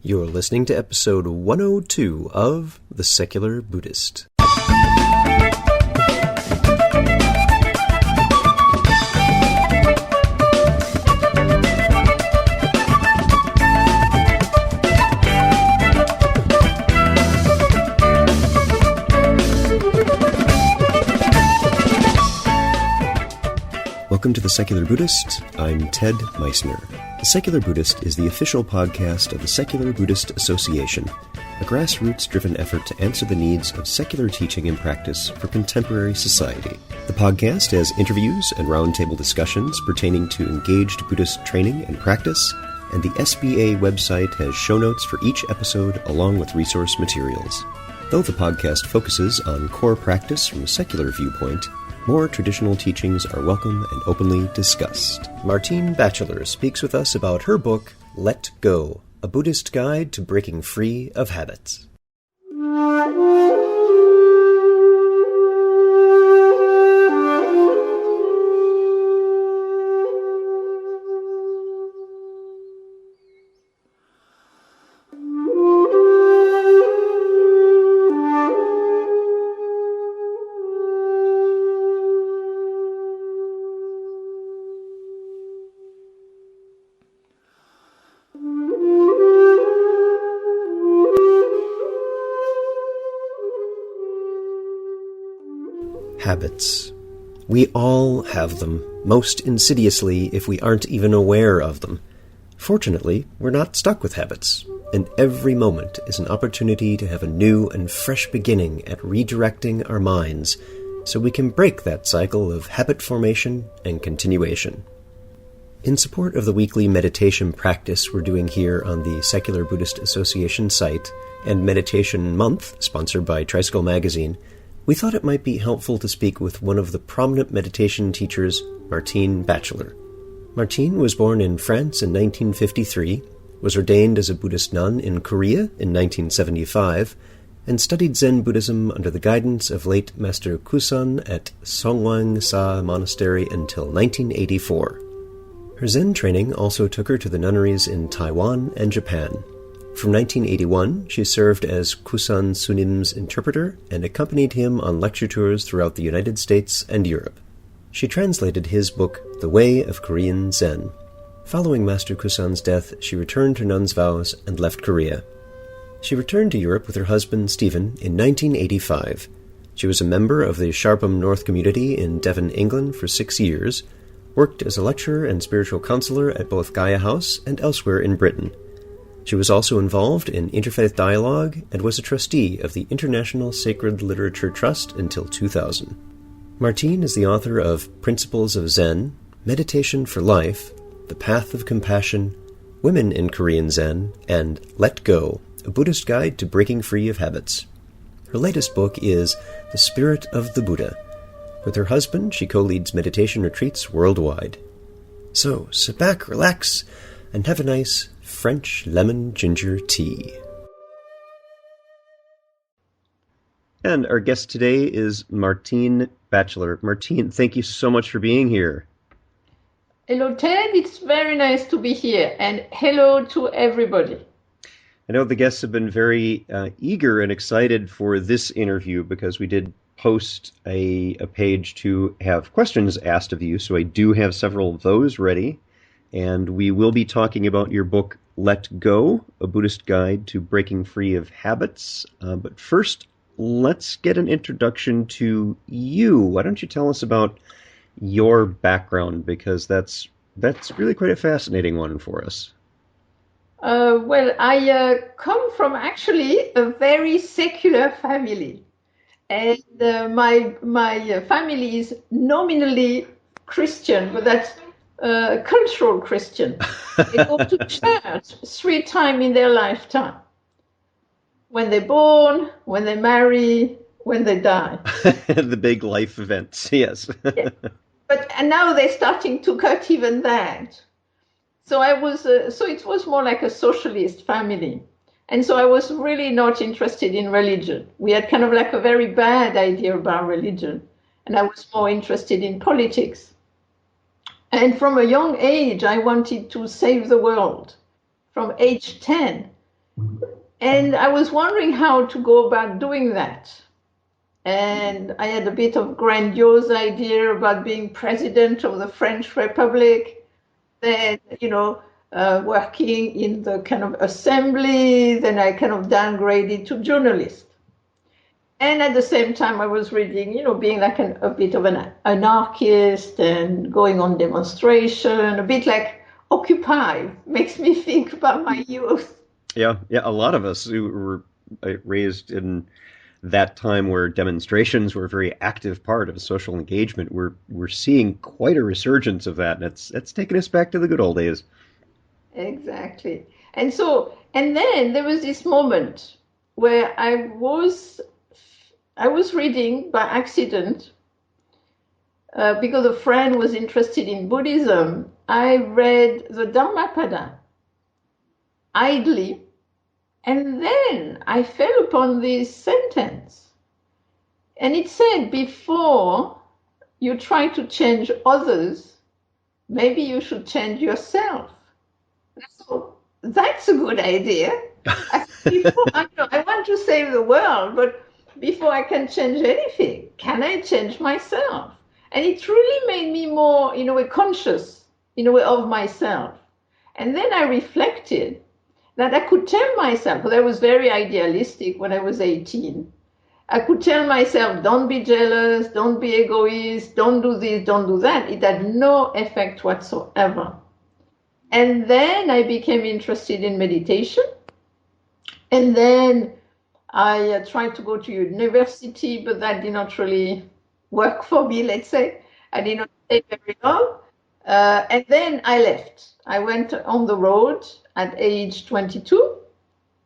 You're listening to episode 102 of The Secular Buddhist. Welcome to The Secular Buddhist. I'm Ted Meissner. The Secular Buddhist is the official podcast of the Secular Buddhist Association, a grassroots-driven effort to answer the needs of secular teaching and practice for contemporary society. The podcast has interviews and roundtable discussions pertaining to engaged Buddhist training and practice, and the SBA website has show notes for each episode along with resource materials. Though the podcast focuses on core practice from a secular viewpoint, more traditional teachings are welcome and openly discussed. Martine Batchelor speaks with us about her book, Let Go, a Buddhist Guide to Breaking Free of Habits. Habits. We all have them, most insidiously if we aren't even aware of them. Fortunately, we're not stuck with habits, and every moment is an opportunity to have a new and fresh beginning at redirecting our minds so we can break that cycle of habit formation and continuation. In support of the weekly meditation practice we're doing here on the Secular Buddhist Association site and Meditation Month, sponsored by Tricycle Magazine, we thought it might be helpful to speak with one of the prominent meditation teachers, Martine Batchelor. Martine was born in France in 1953, was ordained as a Buddhist nun in Korea in 1975, and studied Zen Buddhism under the guidance of late Master Kusan at Songwang Sa Monastery until 1984. Her Zen training also took her to the nunneries in Taiwan and Japan. From 1981, she served as Kusan Sunim's interpreter and accompanied him on lecture tours throughout the United States and Europe. She translated his book, The Way of Korean Zen. Following Master Kusan's death, she returned her nun's vows and left Korea. She returned to Europe with her husband, Stephen, in 1985. She was a member of the Sharpham North community in Devon, England for 6 years, worked as a lecturer and spiritual counselor at both Gaia House and elsewhere in Britain. She was also involved in interfaith dialogue and was a trustee of the International Sacred Literature Trust until 2000. Martine is the author of Principles of Zen, Meditation for Life, The Path of Compassion, Women in Korean Zen, and Let Go, a Buddhist Guide to Breaking Free of Habits. Her latest book is The Spirit of the Buddha. With her husband, she co-leads meditation retreats worldwide. So, sit back, relax, and have a nice French lemon ginger tea. And our guest today is Martine Batchelor. Martine, thank you so much for being here. Hello, Ted. It's very nice to be here. And hello to everybody. I know the guests have been very eager and excited for this interview because we did post a page to have questions asked of you. So I do have several of those ready. And we will be talking about your book, Let Go, a Buddhist Guide to Breaking Free of Habits. But first, let's get an introduction to you. Why don't you tell us about your background, because that's really quite a fascinating one for us. Well, I come from actually a very secular family. And my family is nominally Christian, but that's cultural Christian. They go to church 3 times in their lifetime. When they're born, when they marry, when they die. The big life events, yes. Yeah. And now they're starting to cut even that. So so it was more like a socialist family. And so I was really not interested in religion. We had kind of like a very bad idea about religion. And I was more interested in politics. And from a young age, I wanted to save the world. From age 10, And I was wondering how to go about doing that. And I had a bit of grandiose idea about being president of the French Republic, then, working in the kind of assembly, then I kind of downgraded to journalist. And at the same time, I was reading, being like a bit of an anarchist and going on demonstration, a bit like Occupy, makes me think about my youth. Yeah, yeah. A lot of us who were raised in that time where demonstrations were a very active part of social engagement, we're seeing quite a resurgence of that, and it's taken us back to the good old days. Exactly. And then there was this moment where I was reading by accident, because a friend was interested in Buddhism. I read the Dhammapada idly, and then I fell upon this sentence. And it said, before you try to change others, maybe you should change yourself. So that's a good idea. I want to save the world, but before I can change anything, can I change myself? And it really made me more, in a way, conscious, in a way, of myself. And then I reflected that I could tell myself, because I was very idealistic when I was 18. I could tell myself, don't be jealous, don't be egoist, don't do this, don't do that. It had no effect whatsoever. And then I became interested in meditation. And then I tried to go to university, but that did not really work for me, let's say. I did not stay very long. And then I left. I went on the road at age 22,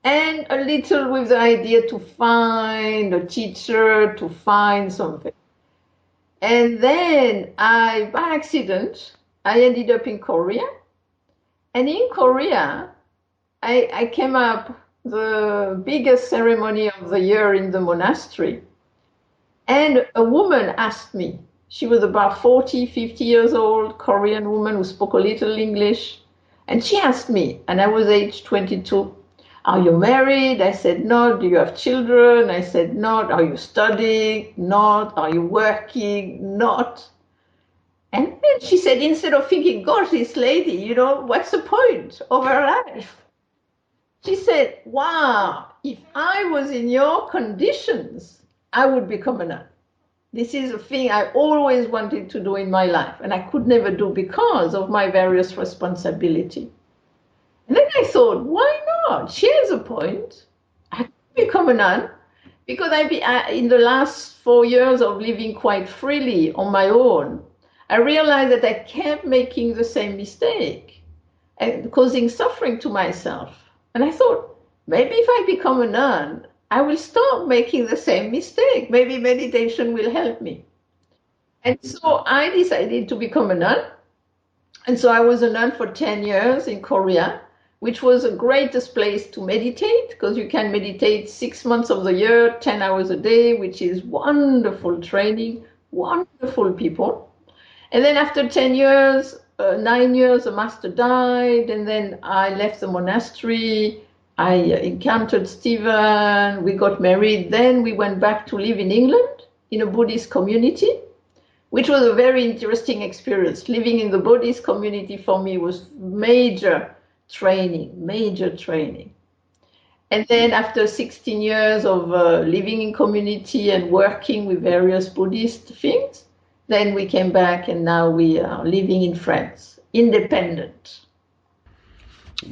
and a little with the idea to find a teacher, to find something. And then by accident, I ended up in Korea. And in Korea, I came up the biggest ceremony of the year in the monastery. And a woman asked me, she was about 40, 50 years old, Korean woman who spoke a little English. And she asked me, and I was age 22, are you married? I said, no. Do you have children? I said, not. Are you studying? Not. Are you working? Not. And then she said, instead of thinking, gosh, this lady, what's the point of her life? She said, wow, if I was in your conditions, I would become a nun. This is a thing I always wanted to do in my life, and I could never do because of my various responsibilities. And then I thought, why not? She has a point. I could become a nun because in the last 4 years of living quite freely on my own, I realized that I kept making the same mistake and causing suffering to myself. And I thought, maybe if I become a nun, I will stop making the same mistake. Maybe meditation will help me. And so I decided to become a nun. And so I was a nun for 10 years in Korea, which was the greatest place to meditate, because you can meditate 6 months of the year, 10 hours a day, which is wonderful training, wonderful people. And then after 10 years, 9 years, the master died, and then I left the monastery. I encountered Stephen, we got married, then we went back to live in England in a Buddhist community, which was a very interesting experience. Living in the Buddhist community for me was major training. And then after 16 years of living in community and working with various Buddhist things, then we came back, and now we are living in France, independent.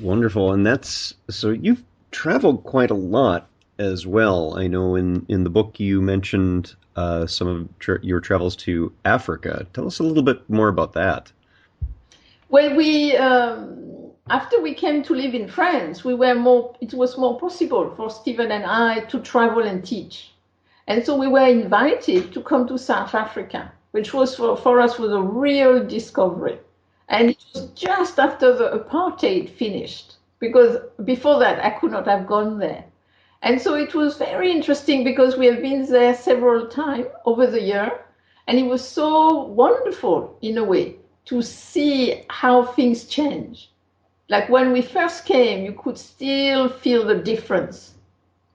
Wonderful. And so you've traveled quite a lot as well. I know in the book you mentioned some of your travels to Africa. Tell us a little bit more about that. Well, after we came to live in France, it was more possible for Stephen and I to travel and teach. And so we were invited to come to South Africa, which was for us was a real discovery. And it was just after the apartheid finished, because before that I could not have gone there. And so it was very interesting because we have been there several times over the year, and it was so wonderful in a way to see how things change. Like when we first came, you could still feel the difference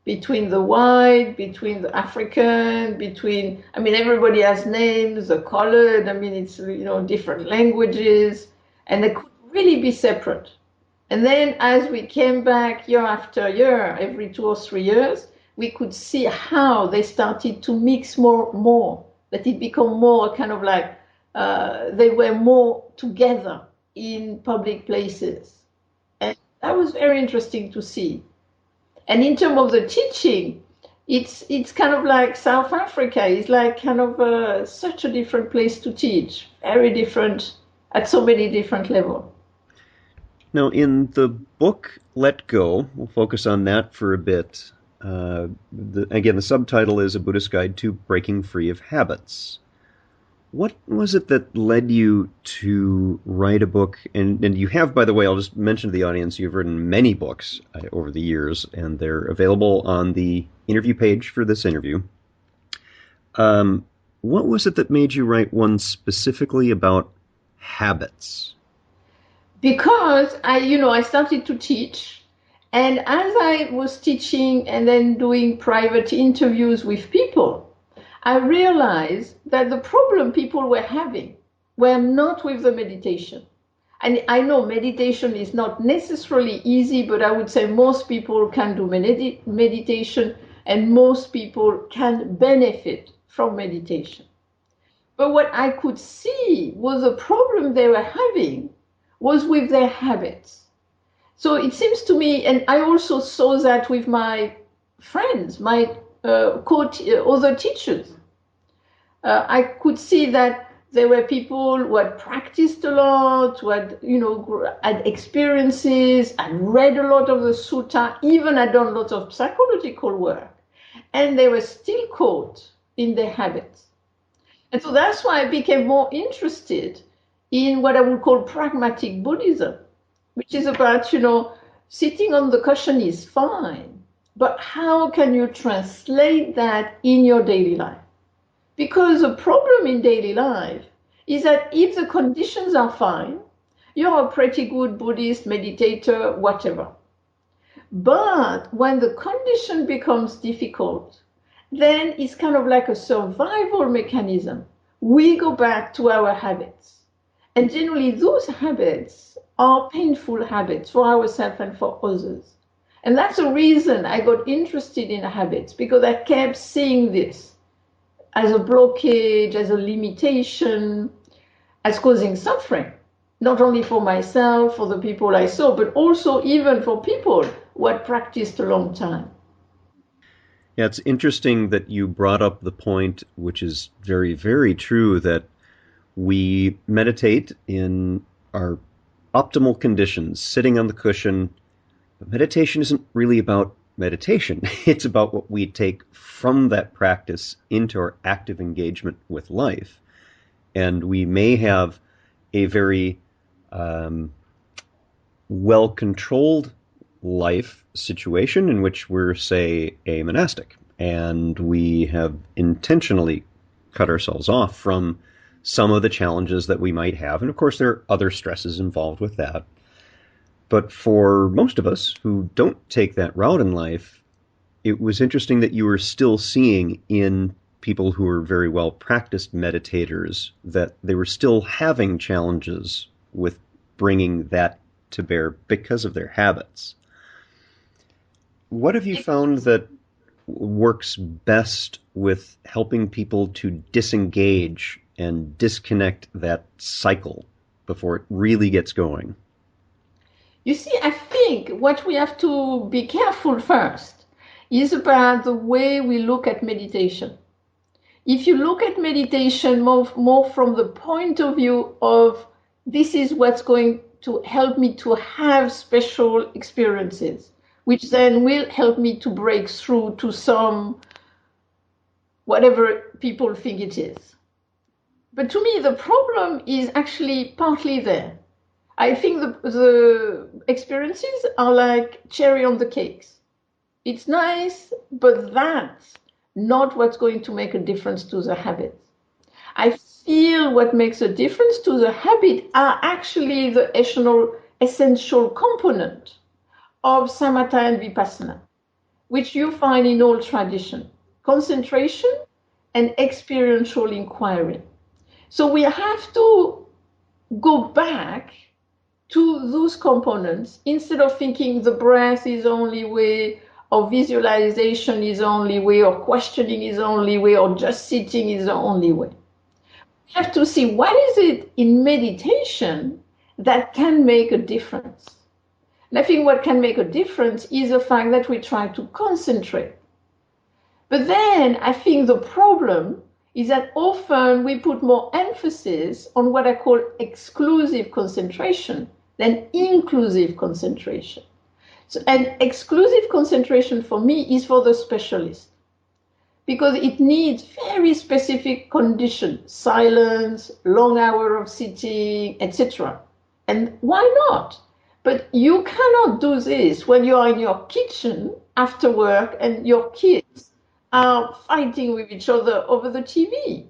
between the white, between the African, between, I mean, everybody has names, the colored, I mean, it's, different languages, and they could really be separate. And then as we came back year after year, every 2 or 3 years, we could see how they started to mix more, that it became more kind of like they were more together in public places. And that was very interesting to see. And in terms of the teaching, it's kind of like South Africa is like kind of such a different place to teach, very different at so many different levels. Now, in the book Let Go, we'll focus on that for a bit. Again, the subtitle is A Buddhist Guide to Breaking Free of Habits. What was it that led you to write a book? And you have, by the way, I'll just mention to the audience, you've written many books over the years, and they're available on the interview page for this interview. What was it that made you write one specifically about habits? Because I started to teach, and as I was teaching and then doing private interviews with people, I realized that the problem people were having were not with the meditation. And I know meditation is not necessarily easy, but I would say most people can do meditation and most people can benefit from meditation. But what I could see was the problem they were having was with their habits. So it seems to me, and I also saw that with my friends, my other teachers. I could see that there were people who had practiced a lot, who had, had experiences, and read a lot of the sutta, even had done a lot of psychological work, and they were still caught in their habits. And so that's why I became more interested in what I would call pragmatic Buddhism, which is about, sitting on the cushion is fine, but how can you translate that in your daily life? Because the problem in daily life is that if the conditions are fine, you're a pretty good Buddhist, meditator, whatever. But when the condition becomes difficult, then it's kind of like a survival mechanism. We go back to our habits. And generally, those habits are painful habits for ourselves and for others. And that's the reason I got interested in habits, because I kept seeing this as a blockage, as a limitation, as causing suffering, not only for myself, for the people I saw, but also even for people who had practiced a long time. Yeah, it's interesting that you brought up the point, which is very, very true, that we meditate in our optimal conditions, sitting on the cushion. But meditation isn't really about meditation. It's about what we take from that practice into our active engagement with life. And we may have a very well-controlled life situation in which we're, say, a monastic, and we have intentionally cut ourselves off from some of the challenges that we might have. And of course, there are other stresses involved with that. But for most of us who don't take that route in life, it was interesting that you were still seeing in people who are very well practiced meditators that they were still having challenges with bringing that to bear because of their habits. What have you found that works best with helping people to disengage and disconnect that cycle before it really gets going? You see, I think what we have to be careful first is about the way we look at meditation. If you look at meditation more from the point of view of this is what's going to help me to have special experiences, which then will help me to break through to some, whatever people think it is. But to me, the problem is actually partly there. I think the experiences are like cherry on the cakes. It's nice, but that's not what's going to make a difference to the habit. I feel what makes a difference to the habit are actually the essential component of samatha and vipassana, which you find in all tradition: concentration and experiential inquiry. So we have to go back to those components instead of thinking the breath is the only way, or visualization is the only way, or questioning is the only way, or just sitting is the only way. We have to see what is it in meditation that can make a difference. And I think what can make a difference is the fact that we try to concentrate. But then I think the problem is that often we put more emphasis on what I call exclusive concentration than inclusive concentration. So, and exclusive concentration for me is for the specialist, because it needs very specific conditions: silence, long hour of sitting, etc. And why not? But you cannot do this when you are in your kitchen after work and your kids are fighting with each other over the TV.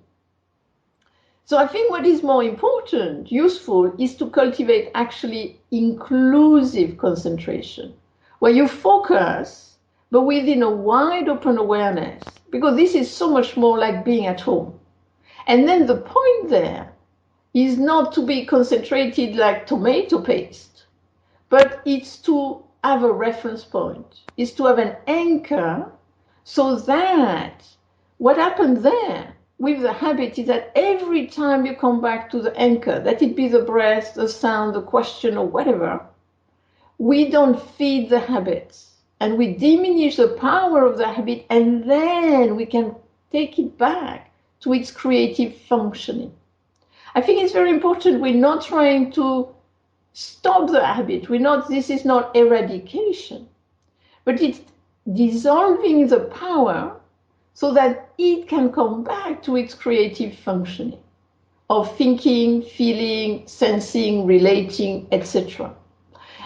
So I think what is more important, useful, is to cultivate actually inclusive concentration, where you focus, but within a wide open awareness, because this is so much more like being at home. And then the point there is not to be concentrated like tomato paste, but it's to have a reference point, is to have an anchor, so that what happened there with the habit is that every time you come back to the anchor, that it be the breath, the sound, the question, or whatever, we don't feed the habits and we diminish the power of the habit, and then we can take it back to its creative functioning. I think it's very important. We're not trying to stop the habit. This is not eradication, but it's dissolving the power so that it can come back to its creative functioning of thinking, feeling, sensing, relating, etc.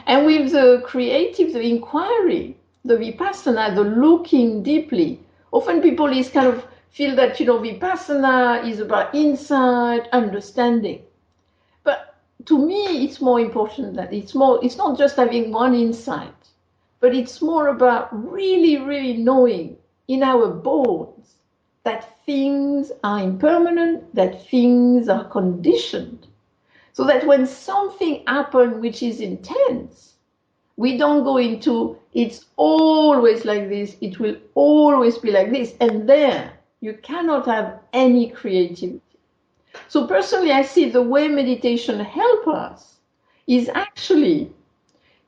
And with the creative, the inquiry, the vipassana, the looking deeply, often people feel that, vipassana is about insight, understanding. But to me, it's more important that it's not just having one insight, but it's more about really, really knowing in our bones that things are impermanent, that things are conditioned, so that when something happens which is intense, we don't go into it's always like this, it will always be like this, and there you cannot have any creativity. So personally, I see the way meditation helps us is actually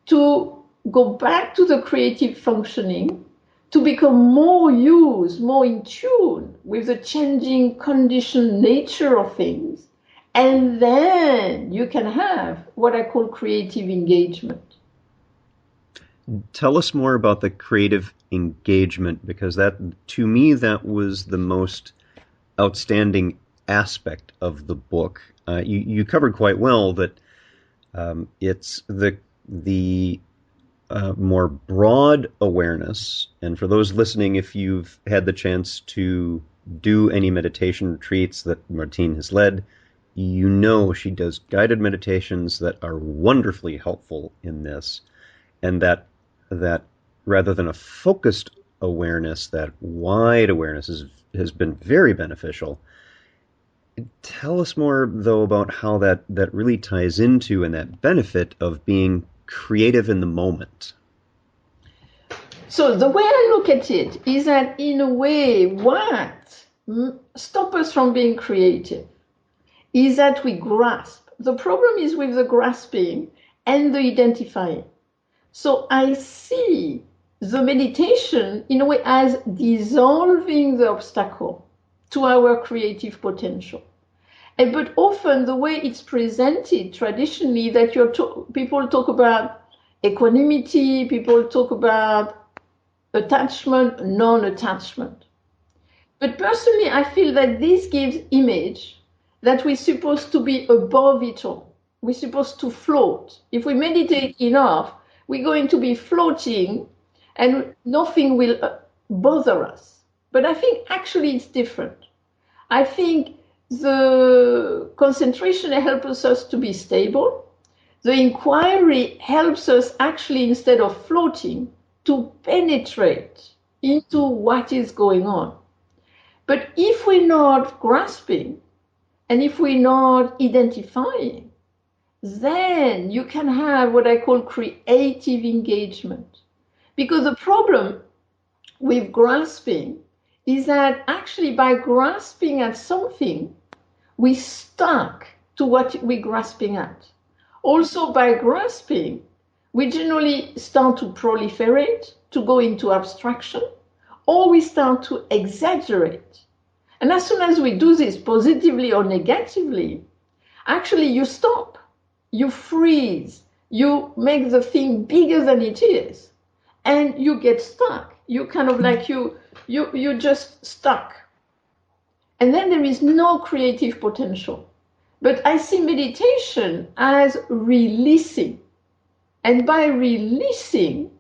to go back to the creative functioning, to become more in tune with the changing conditioned nature of things, and then you can have what I call creative engagement. Tell us more about the creative engagement, because to me, that was the most outstanding aspect of the book. You covered quite well that it's the more broad awareness. And for those listening, if you've had the chance to do any meditation retreats that Martine has led, she does guided meditations that are wonderfully helpful in this, and that rather than a focused awareness, that wide awareness has been very beneficial. Tell us more, though, about how that really ties into and that benefit of being creative in the moment. So the way I look at it is that, in a way, what stops us from being creative is that we grasp. The problem is with the grasping and the identifying. So I see the meditation in a way as dissolving the obstacle to our creative potential. But often the way it's presented traditionally, that people talk about equanimity, people talk about attachment, non-attachment. But personally, I feel that this gives image that we're supposed to be above it all. We're supposed to float. If we meditate enough, we're going to be floating and nothing will bother us. But I think actually it's different. I think the concentration helps us to be stable. The inquiry helps us actually, instead of floating, to penetrate into what is going on. But if we're not grasping and if we're not identifying, then you can have what I call creative engagement. Because the problem with grasping is that actually by grasping at something, we stuck to what we're grasping at. Also, by grasping, we generally start to proliferate, to go into abstraction, or we start to exaggerate. And as soon as we do this positively or negatively, actually you stop, you freeze, you make the thing bigger than it is, and you get stuck. You kind of like you're just stuck. And then there is no creative potential. But I see meditation as releasing. And by releasing,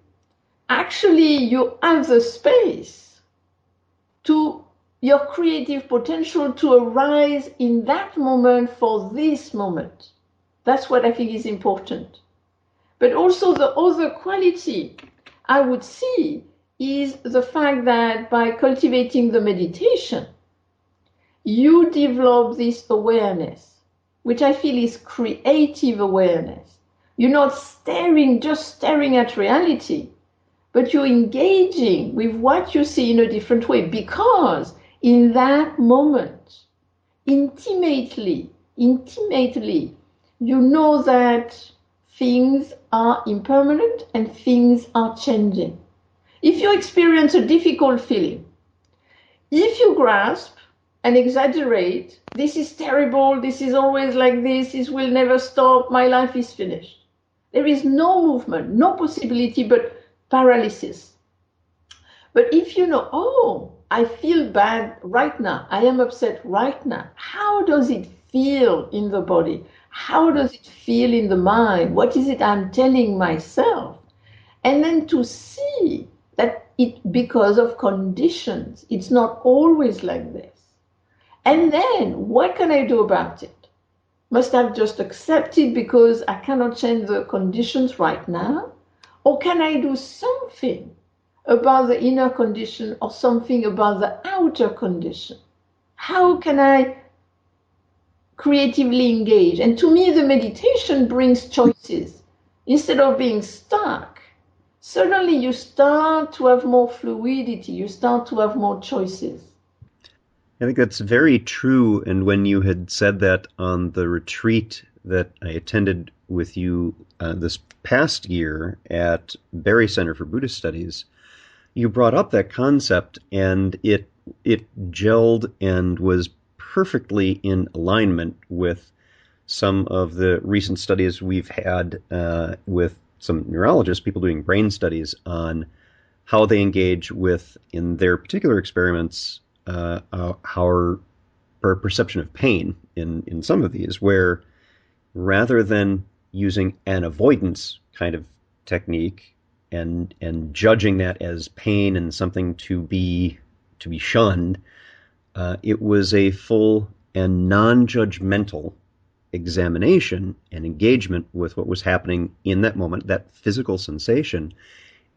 actually you have the space to your creative potential to arise in that moment for this moment. That's what I think is important. But also the other quality I would see is the fact that by cultivating the meditation, you develop this awareness, which I feel is creative awareness. You're not just staring at reality, but you're engaging with what you see in a different way, because in that moment, intimately, you know that things are impermanent and things are changing. If you experience a difficult feeling, if you grasp and exaggerate, this is terrible, this is always like this will never stop, my life is finished. There is no movement, no possibility but paralysis. But if you know, oh, I feel bad right now, I am upset right now, how does it feel in the body? How does it feel in the mind? What is it I'm telling myself? And then to see that because of conditions, it's not always like this. And then, what can I do about it? Must I just accept it because I cannot change the conditions right now? Or can I do something about the inner condition or something about the outer condition? How can I creatively engage? And to me, the meditation brings choices. Instead of being stuck, suddenly you start to have more fluidity, you start to have more choices. I think that's very true. And when you had said that on the retreat that I attended with you this past year at Barry Center for Buddhist Studies, you brought up that concept, and it gelled and was perfectly in alignment with some of the recent studies we've had with some neurologists, people doing brain studies on how they engage with, in their particular experiments, our perception of pain in some of these, where rather than using an avoidance kind of technique and judging that as pain and something to be shunned, it was a full and non-judgmental examination and engagement with what was happening in that moment, that physical sensation.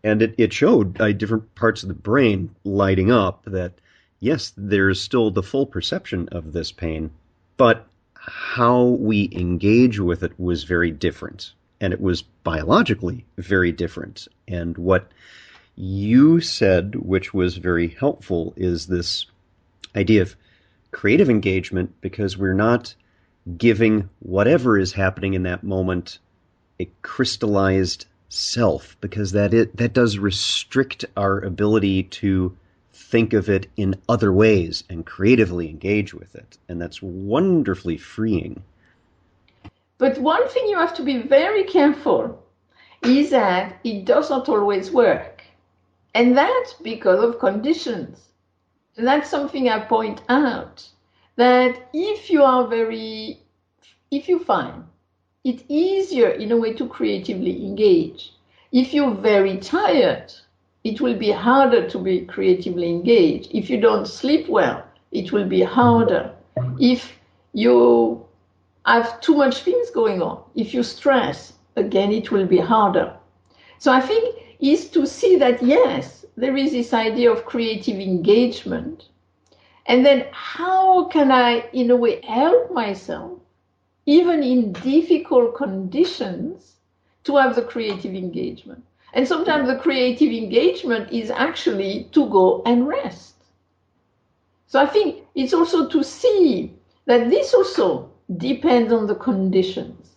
And it showed different parts of the brain lighting up that, yes, there's still the full perception of this pain, but how we engage with it was very different. And it was biologically very different. And what you said, which was very helpful, is this idea of creative engagement, because we're not giving whatever is happening in that moment a crystallized self, because that does restrict our ability to think of it in other ways and creatively engage with it. And that's wonderfully freeing. But one thing you have to be very careful is that it doesn't always work. And that's because of conditions. And that's something I point out, that if you find it easier in a way to creatively engage, if you're very tired, it will be harder to be creatively engaged. If you don't sleep well, it will be harder. If you have too much things going on. If you stress, again, it will be harder. So I think is to see that, yes, there is this idea of creative engagement. And then how can I, in a way, help myself, even in difficult conditions, to have the creative engagement? And sometimes the creative engagement is actually to go and rest. So I think it's also to see that this also depends on the conditions.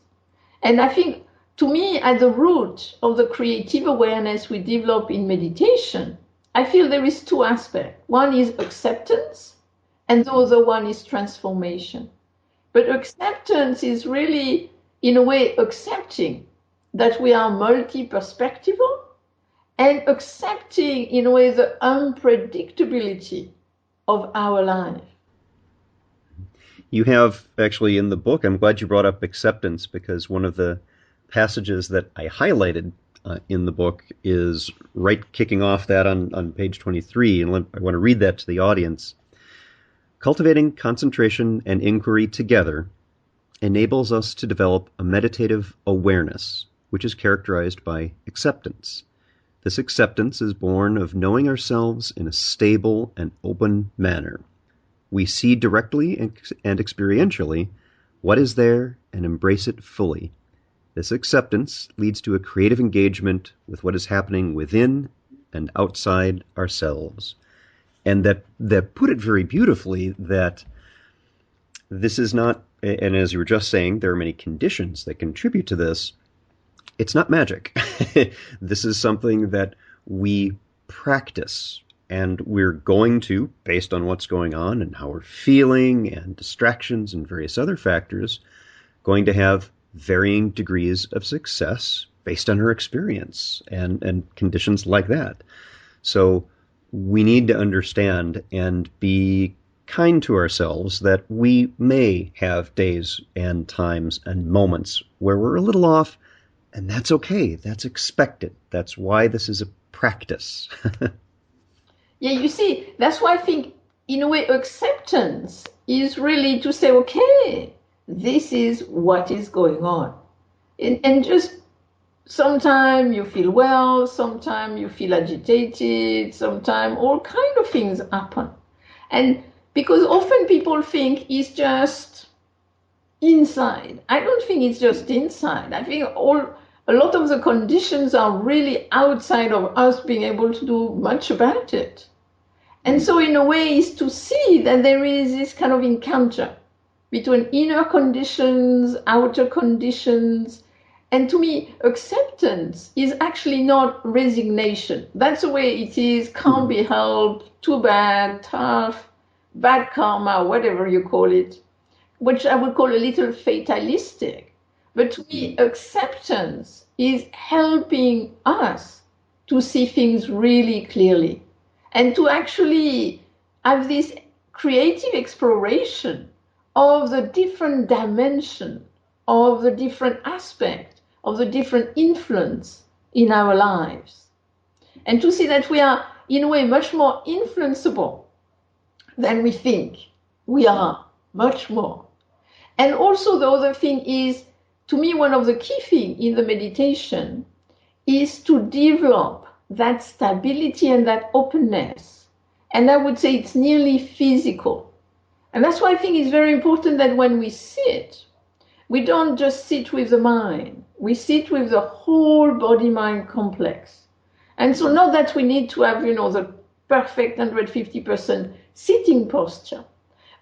And I think, to me, at the root of the creative awareness we develop in meditation, I feel there is two aspects. One is acceptance, and the other one is transformation. But acceptance is really, in a way, accepting that we are multi-perspectival and accepting, in a way, the unpredictability of our life. You have actually in the book, I'm glad you brought up acceptance, because one of the passages that I highlighted in the book is right kicking off that on page 23, and I want to read that to the audience. Cultivating concentration and inquiry together enables us to develop a meditative awareness, which is characterized by acceptance. This acceptance is born of knowing ourselves in a stable and open manner. We see directly and experientially what is there and embrace it fully. This acceptance leads to a creative engagement with what is happening within and outside ourselves. And that put it very beautifully, that this is not, and as you were just saying, there are many conditions that contribute to this. It's not magic. This is something that we practice, and we're going to, based on what's going on and how we're feeling and distractions and various other factors, going to have varying degrees of success based on her experience and conditions like that. So we need to understand and be kind to ourselves that we may have days and times and moments where we're a little off, and that's okay. That's expected. That's why this is a practice. Yeah, you see, that's why I think, in a way, acceptance is really to say, okay, this is what is going on. And just sometimes you feel well, sometimes you feel agitated, sometimes all kind of things happen. And because often people think it's just inside. I don't think it's just inside. I think a lot of the conditions are really outside of us being able to do much about it. And so in a way is to see that there is this kind of encounter between inner conditions, outer conditions. And to me, acceptance is actually not resignation. That's the way it is, can't be helped, too bad, tough, bad karma, whatever you call it, which I would call a little fatalistic. But to me, acceptance is helping us to see things really clearly and to actually have this creative exploration of the different dimension, of the different aspect, of the different influence in our lives. And to see that we are, in a way, much more influenceable than we think. We are much more. And also the other thing is, to me, one of the key things in the meditation is to develop that stability and that openness. And I would say it's nearly physical. And that's why I think it's very important that when we sit, we don't just sit with the mind. We sit with the whole body-mind complex. And so not that we need to have, the perfect 150% sitting posture,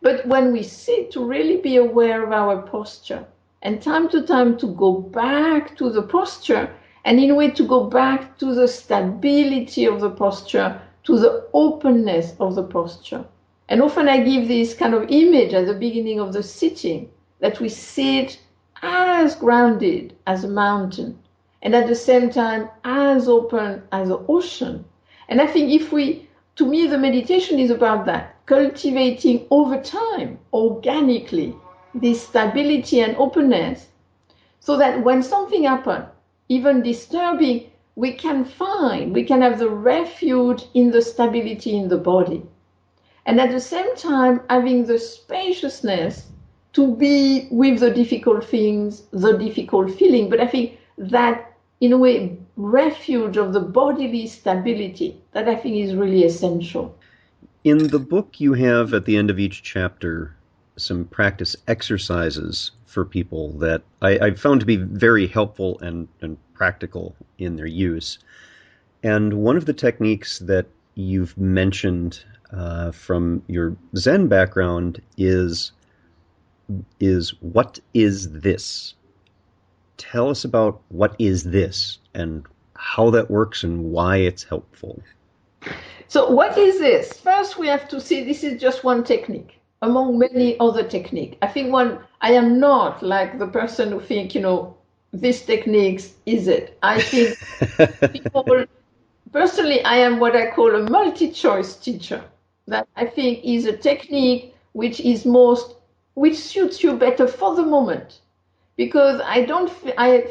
but when we sit, to really be aware of our posture and time to time to go back to the posture, and in a way to go back to the stability of the posture, to the openness of the posture. And often I give this kind of image at the beginning of the sitting, that we sit as grounded as a mountain, and at the same time as open as the ocean. And I think to me, the meditation is about that, cultivating over time, organically, this stability and openness, so that when something happens, even disturbing, we can have the refuge in the stability in the body. And at the same time, having the spaciousness to be with the difficult things, the difficult feeling. But I think that, in a way, refuge of the bodily stability, that I think is really essential. In the book, you have at the end of each chapter some practice exercises for people that I found to be very helpful and practical in their use. And one of the techniques that you've mentioned from your Zen background is what is this? Tell us about what is this and how that works and why it's helpful. So what is this? First, we have to see this is just one technique among many other techniques. I think I am not like the person who think, this technique is it. I think people, personally, I am what I call a multi-choice teacher. That I think is a technique which suits you better for the moment. Because I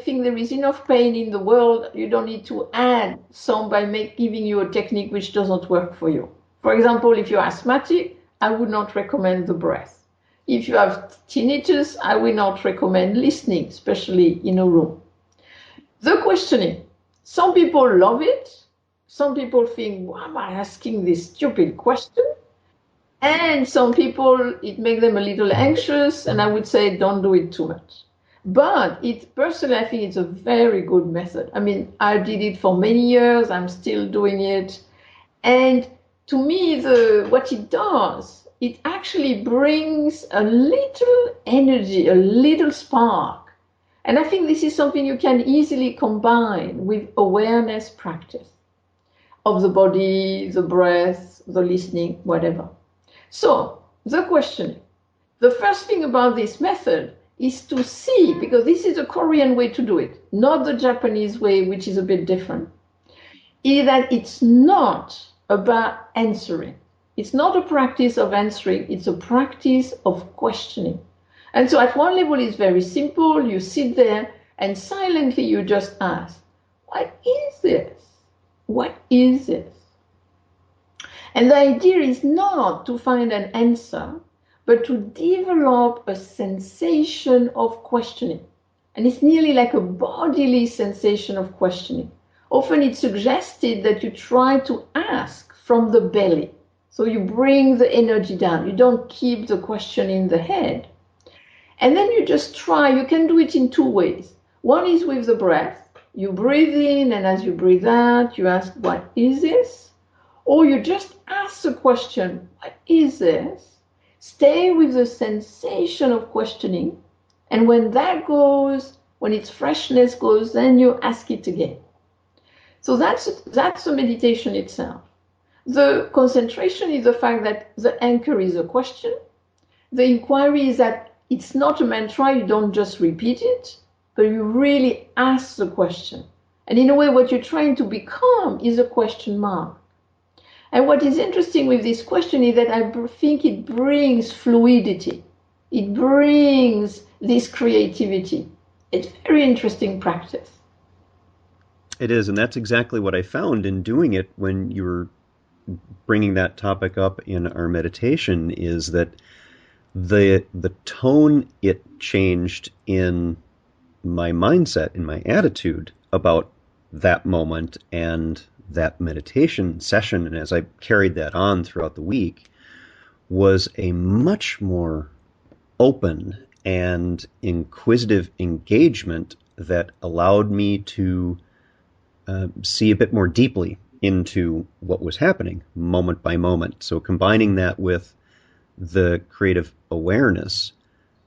think there is enough pain in the world. You don't need to add some by giving you a technique which doesn't work for you. For example, if you're asthmatic, I would not recommend the breath. If you have tinnitus, I will not recommend listening, especially in a room. The questioning. Some people love it. Some people think, why am I asking this stupid question? And some people, it makes them a little anxious, and I would say don't do it too much. But personally, I think it's a very good method. I mean, I did it for many years. I'm still doing it. And to me, what it does, it actually brings a little energy, a little spark. And I think this is something you can easily combine with awareness practice of the body, the breath, the listening, whatever. So, the questioning. The first thing about this method is to see, because this is a Korean way to do it, not the Japanese way, which is a bit different, is that it's not about answering. It's not a practice of answering, it's a practice of questioning. And so at one level it's very simple, you sit there and silently you just ask, what is this? What is this? And the idea is not to find an answer, but to develop a sensation of questioning. And it's nearly like a bodily sensation of questioning. Often it's suggested that you try to ask from the belly. So you bring the energy down. You don't keep the question in the head. And then you just try. You can do it in two ways. One is with the breath. You breathe in, and as you breathe out, you ask, what is this? Or you just ask the question, what is this? Stay with the sensation of questioning, and when that goes, when its freshness goes, then you ask it again. So that's the meditation itself. The concentration is the fact that the anchor is a question. The inquiry is that it's not a mantra, you don't just repeat it, but you really ask the question. And in a way, what you're trying to become is a question mark. And what is interesting with this question is that I think it brings fluidity. It brings this creativity. It's very interesting practice. It is, and that's exactly what I found in doing it when you were bringing that topic up in our meditation, is that the tone it changed in my mindset, in my attitude about that moment and that meditation session, and as I carried that on throughout the week, was a much more open and inquisitive engagement that allowed me to see a bit more deeply into what was happening moment by moment. So combining that with the creative awareness,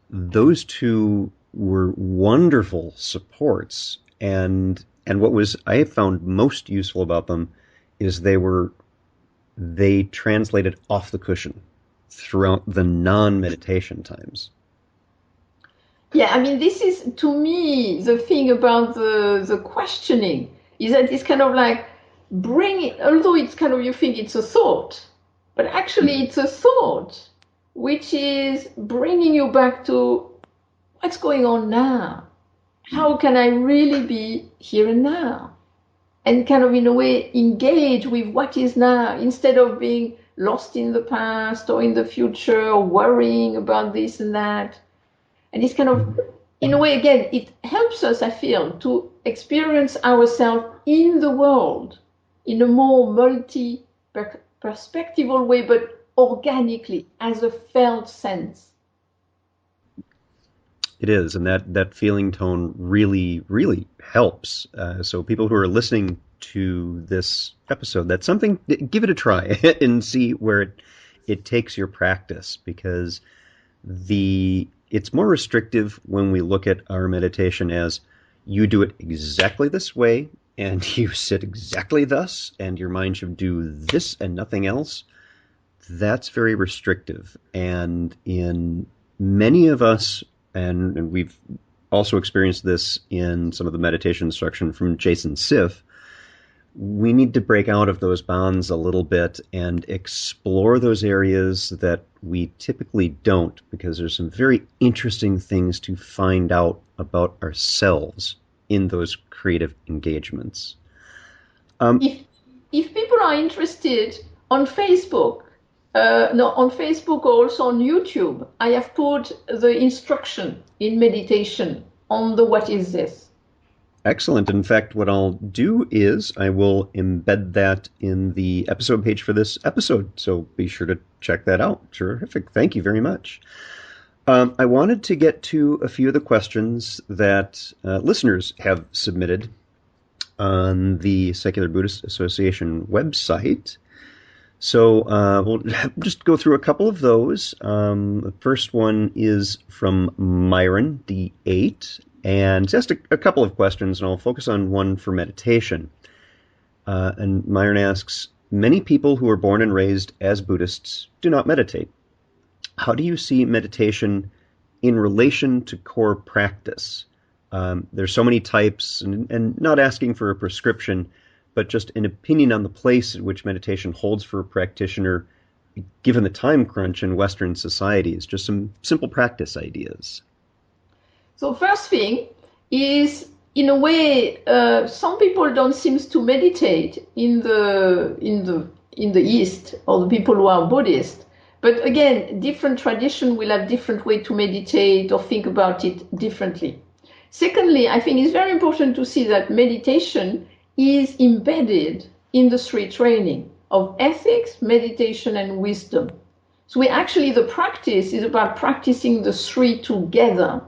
those two were wonderful supports. And what I found most useful about them is they translated off the cushion throughout the non-meditation times. Yeah, I mean, this is, to me, the thing about the questioning, is that it's kind of like although it's kind of, you think it's a thought, but actually it's a thought which is bringing you back to what's going on now. How can I really be here and now? And kind of, in a way, engage with what is now, instead of being lost in the past or in the future or worrying about this and that. And it's kind of, in a way, again, it helps us, I feel, to experience ourselves in the world in a more multi-perspectival way, but organically, as a felt sense. It is, and that feeling tone really, really helps. So people who are listening to this episode, that's something, give it a try and see where it takes your practice, because it's more restrictive when we look at our meditation as you do it exactly this way and you sit exactly thus and your mind should do this and nothing else. That's very restrictive. And in many of us, and we've also experienced this in some of the meditation instruction from Jason Siff, we need to break out of those bonds a little bit and explore those areas that we typically don't, because there's some very interesting things to find out about ourselves in those creative engagements. If people are interested on Facebook, on Facebook or also on YouTube, I have put the instruction in meditation on the what is this. Excellent. In fact, what I'll do is I will embed that in the episode page for this episode. So be sure to check that out. Terrific. Thank you very much. I wanted to get to a few of the questions that listeners have submitted on the Secular Buddhist Association website. So we'll just go through a couple of those. The first one is from Myron, D8. And just a couple of questions, and I'll focus on one for meditation. And Myron asks, many people who are born and raised as Buddhists do not meditate. How do you see meditation in relation to core practice? There's so many types, and not asking for a prescription, but just an opinion on the place at which meditation holds for a practitioner, given the time crunch in Western societies. Just some simple practice ideas. So first thing is, in a way, some people don't seem to meditate in the East, or the people who are Buddhist. But again, different tradition will have different way to meditate or think about it differently. Secondly, I think it's very important to see that meditation is embedded in the three training of ethics, meditation, and wisdom. So the practice is about practicing the three together.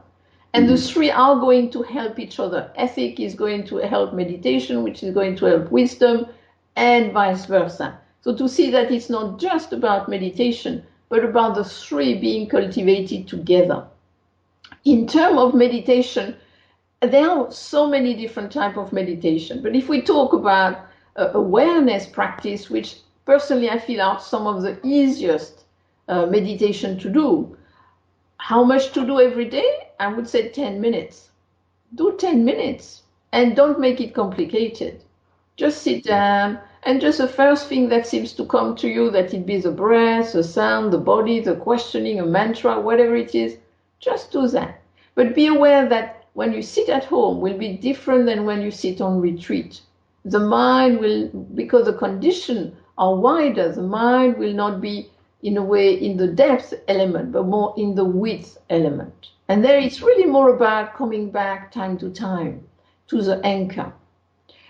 And the three are going to help each other. Ethic is going to help meditation, which is going to help wisdom, and vice versa. So to see that it's not just about meditation, but about the three being cultivated together. In terms of meditation, there are so many different types of meditation. But if we talk about awareness practice, which personally I feel are some of the easiest meditation to do, how much to do every day? I would say 10 minutes. Do 10 minutes and don't make it complicated. Just sit down and just the first thing that seems to come to you, that it be the breath, the sound, the body, the questioning, a mantra, whatever it is, just do that. But be aware that when you sit at home will be different than when you sit on retreat. The mind will, because the conditions are wider, the mind will not be in a way in the depth element, but more in the width element. And there it's really more about coming back time to time to the anchor.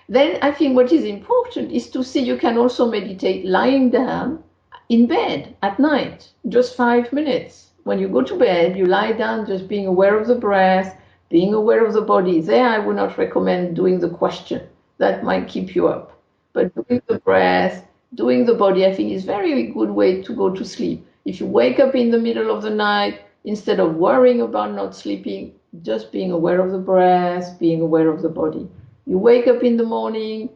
Then I think what is important is to see you can also meditate lying down in bed at night, just 5 minutes. When you go to bed, you lie down just being aware of the breath, being aware of the body. There I would not recommend doing the question. That might keep you up. But doing the breath, doing the body, I think is very good way to go to sleep. If you wake up in the middle of the night, instead of worrying about not sleeping, just being aware of the breath, being aware of the body. You wake up in the morning,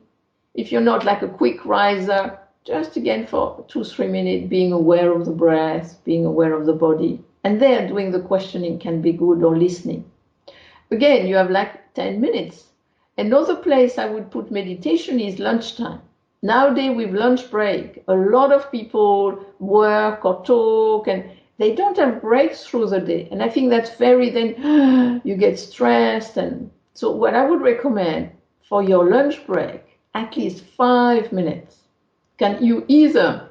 if you're not like a quick riser, just again for 2-3 minutes, being aware of the breath, being aware of the body. And there doing the questioning can be good, or listening. Again, you have like 10 minutes. Another place I would put meditation is lunchtime. Nowadays with lunch break, a lot of people work or talk and they don't have breaks through the day. And I think that's then you get stressed. And so what I would recommend for your lunch break, at least 5 minutes. Can you either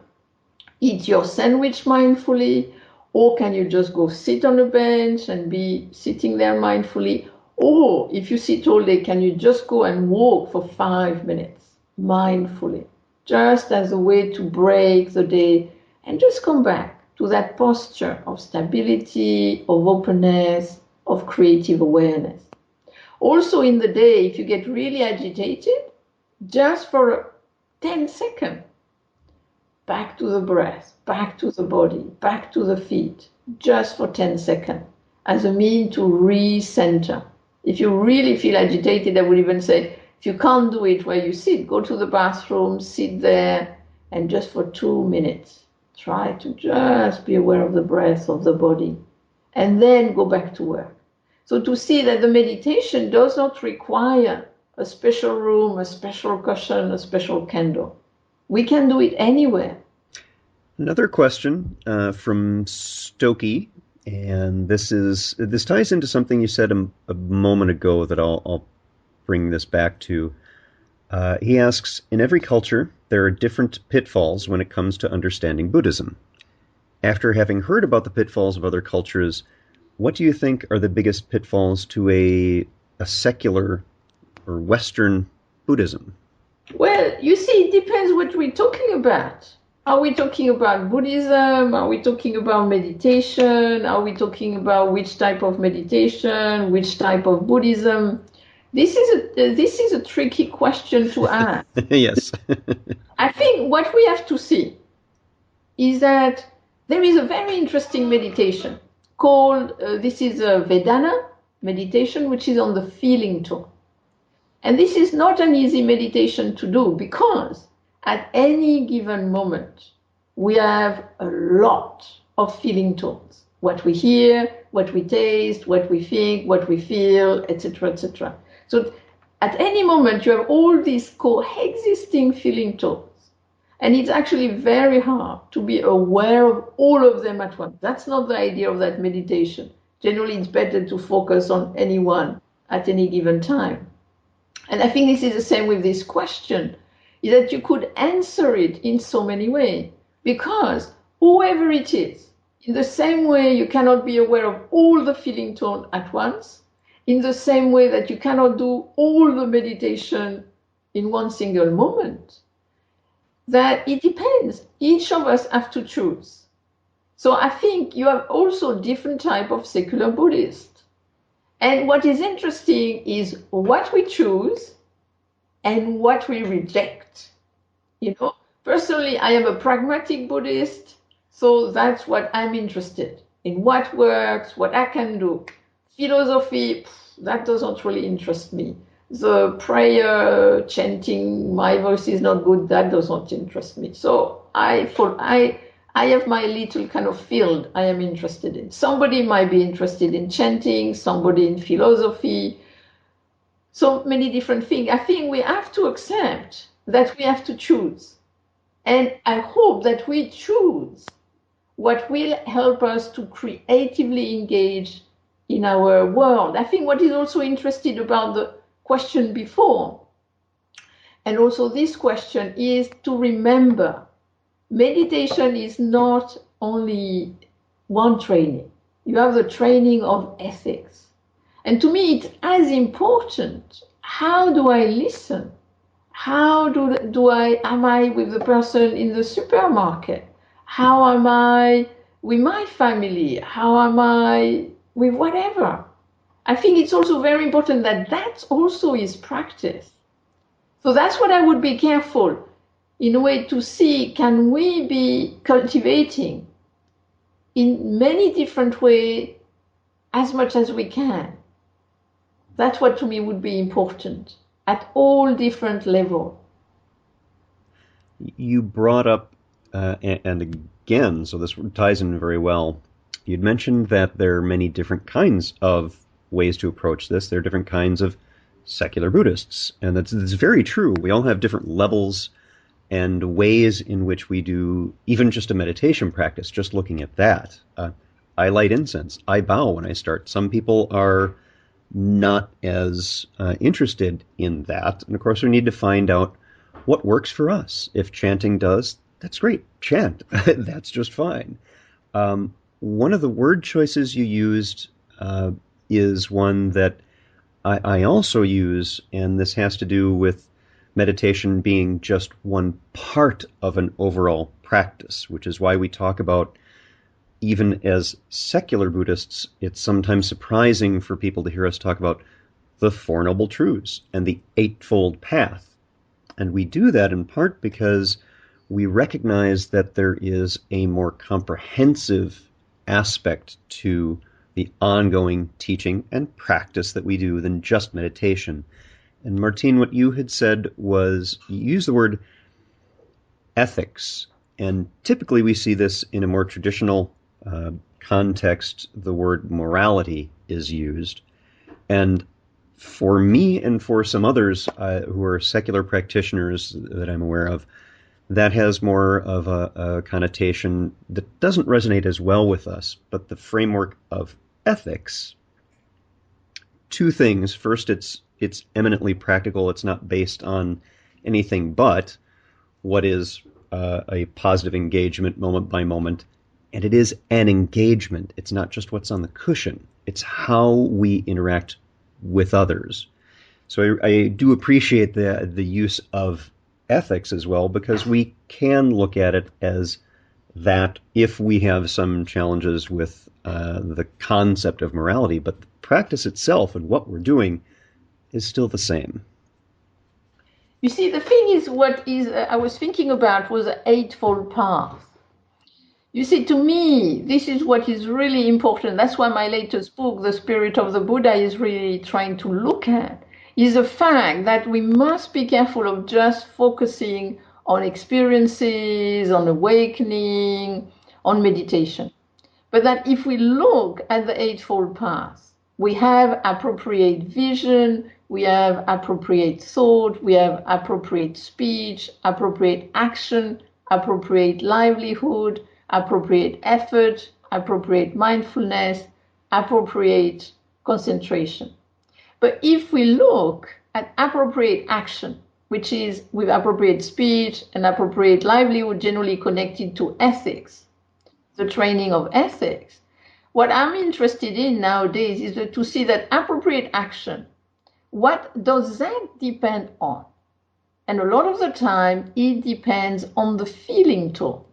eat your sandwich mindfully, Or can you just go sit on a bench and be sitting there mindfully? Or if you sit all day, can you just go and walk for 5 minutes mindfully, just as a way to break the day and just come back to that posture of stability, of openness, of creative awareness. Also in the day, if you get really agitated, just for 10 seconds, back to the breath, back to the body, back to the feet, just for 10 seconds, as a mean to recenter. If you really feel agitated, I would even say, if you can't do it where you sit, go to the bathroom, sit there, and just for 2 minutes, try to just be aware of the breath, of the body, and then go back to work. So to see that the meditation does not require a special room, a special cushion, a special candle. We can do it anywhere. Another question from Stokey, and this ties into something you said a moment ago that I'll bring this back to. He asks, in every culture, there are different pitfalls when it comes to understanding Buddhism. After having heard about the pitfalls of other cultures, what do you think are the biggest pitfalls to a secular or Western Buddhism? Well, you see, it depends what we're talking about. Are we talking about Buddhism? Are we talking about meditation? Are we talking about which type of meditation, which type of Buddhism? This is a tricky question to ask. Yes. I think what we have to see is that there is a very interesting meditation called, this is a Vedana meditation, which is on the feeling tone. And this is not an easy meditation to do because at any given moment, we have a lot of feeling tones. What we hear, what we taste, what we think, what we feel, etc., etc. So at any moment, you have all these coexisting feeling tones. And it's actually very hard to be aware of all of them at once. That's not the idea of that meditation. Generally, it's better to focus on any one at any given time. And I think this is the same with this question, is that you could answer it in so many ways. Because whoever it is, in the same way you cannot be aware of all the feeling tone at once, in the same way that you cannot do all the meditation in one single moment, that it depends. Each of us have to choose. So I think you have also different type of secular Buddhists. And what is interesting is what we choose and what we reject. You know, personally, I am a pragmatic Buddhist, so that's what I'm interested in, what works, what I can do. Philosophy, that doesn't really interest me. The prayer, chanting, my voice is not good, that doesn't interest me. So I have my little kind of field I am interested in. Somebody might be interested in chanting, somebody in philosophy, so many different things. I think we have to accept that we have to choose. And I hope that we choose what will help us to creatively engage in our world. I think what is also interesting about the question before, and also this question, is to remember meditation is not only one training. You have the training of ethics. And to me, it's as important. How do I listen? How am I with the person in the supermarket? How am I with my family? How am I with whatever? I think it's also very important that also is practice. So that's what I would be careful in a way to see, can we be cultivating in many different ways as much as we can? That's what to me would be important at all different levels. You brought up, and again, so this ties in very well, you'd mentioned that there are many different kinds of ways to approach this. There are different kinds of secular Buddhists, and that's very true. We all have different levels and ways in which we do even just a meditation practice, just looking at that. I light incense. I bow when I start. Some people are not as interested in that. And of course, we need to find out what works for us. If chanting does, that's great. Chant. That's just fine. one of the word choices you used is one that I also use, and this has to do with meditation being just one part of an overall practice, which is why we talk about, even as secular Buddhists, it's sometimes surprising for people to hear us talk about the Four Noble Truths and the Eightfold Path. And we do that in part because we recognize that there is a more comprehensive aspect to the ongoing teaching and practice that we do than just meditation. And Martine, what you had said was, you used the word ethics, and typically we see this in a more traditional context. The word morality is used. And for me and for some others who are secular practitioners that I'm aware of, that has more of a connotation that doesn't resonate as well with us. But the framework of ethics, two things. First, it's eminently practical. It's not based on anything but what is a positive engagement moment by moment. And it is an engagement. It's not just what's on the cushion. It's how we interact with others. So I do appreciate the use of ethics as well, because we can look at it as that if we have some challenges with the concept of morality, but the practice itself and what we're doing is still the same. You see, the thing is, I was thinking about was the Eightfold Path. You see, to me, this is what is really important. That's why my latest book, The Spirit of the Buddha, is really trying to look at, is the fact that we must be careful of just focusing on experiences, on awakening, on meditation. But that if we look at the Eightfold Path, we have appropriate vision, we have appropriate thought, we have appropriate speech, appropriate action, appropriate livelihood, appropriate effort, appropriate mindfulness, appropriate concentration. But if we look at appropriate action, which is with appropriate speech and appropriate livelihood generally connected to ethics, the training of ethics, what I'm interested in nowadays is to see that appropriate action, what does that depend on? And a lot of the time, it depends on the feeling tones.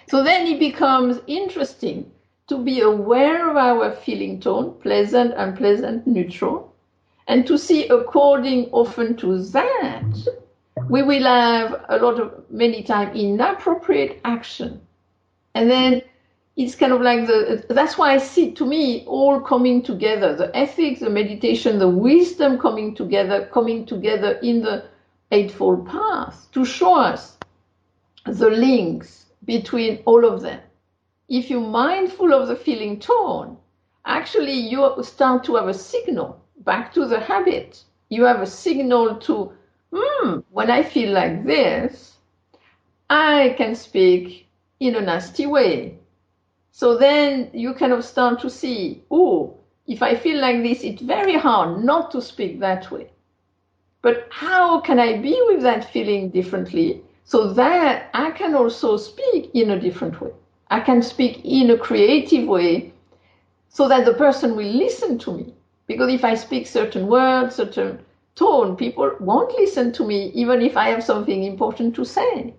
So then it becomes interesting to be aware of our feeling tone, pleasant, unpleasant, neutral, and to see according often to that, we will have many times inappropriate action. And then it's kind of like that's why I see, to me, all coming together, the ethics, the meditation, the wisdom coming together in the Eightfold Path to show us the links between all of them. If you're mindful of the feeling tone, actually you start to have a signal back to the habit. You have a signal to, when I feel like this, I can speak in a nasty way. So then you kind of start to see, if I feel like this, it's very hard not to speak that way. But how can I be with that feeling differently so that I can also speak in a different way? I can speak in a creative way so that the person will listen to me. Because if I speak certain words, certain tone, people won't listen to me even if I have something important to say.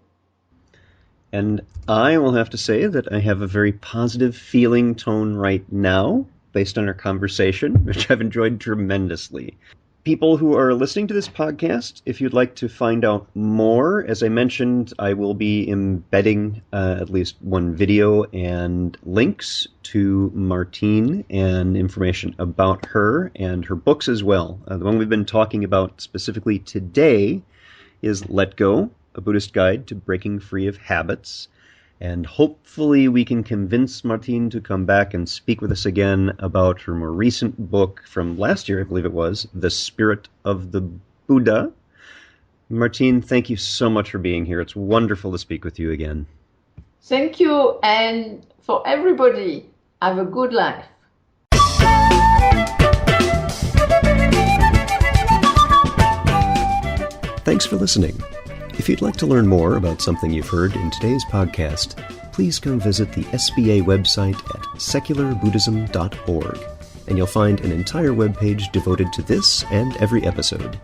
And I will have to say that I have a very positive feeling tone right now, based on our conversation, which I've enjoyed tremendously. People who are listening to this podcast, if you'd like to find out more, as I mentioned, I will be embedding at least one video and links to Martine and information about her and her books as well. The one we've been talking about specifically today is Let Go, a Buddhist Guide to Breaking Free of Habits. And hopefully we can convince Martine to come back and speak with us again about her more recent book from last year, I believe it was, The Spirit of the Buddha. Martine, thank you so much for being here. It's wonderful to speak with you again. Thank you. And for everybody, have a good life. Thanks for listening. If you'd like to learn more about something you've heard in today's podcast, please come visit the SBA website at secularbuddhism.org, and you'll find an entire webpage devoted to this and every episode.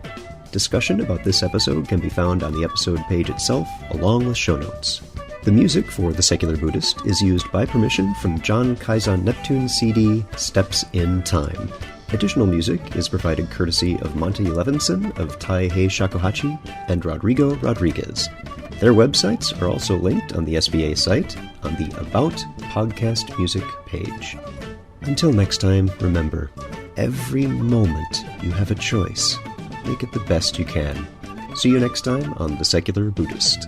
Discussion about this episode can be found on the episode page itself, along with show notes. The music for The Secular Buddhist is used by permission from John Kaizen Neptune's CD, Steps in Time. Additional music is provided courtesy of Monty Levinson of Taihei Shakuhachi and Rodrigo Rodriguez. Their websites are also linked on the SBA site on the About Podcast Music page. Until next time, remember, every moment you have a choice. Make it the best you can. See you next time on The Secular Buddhist.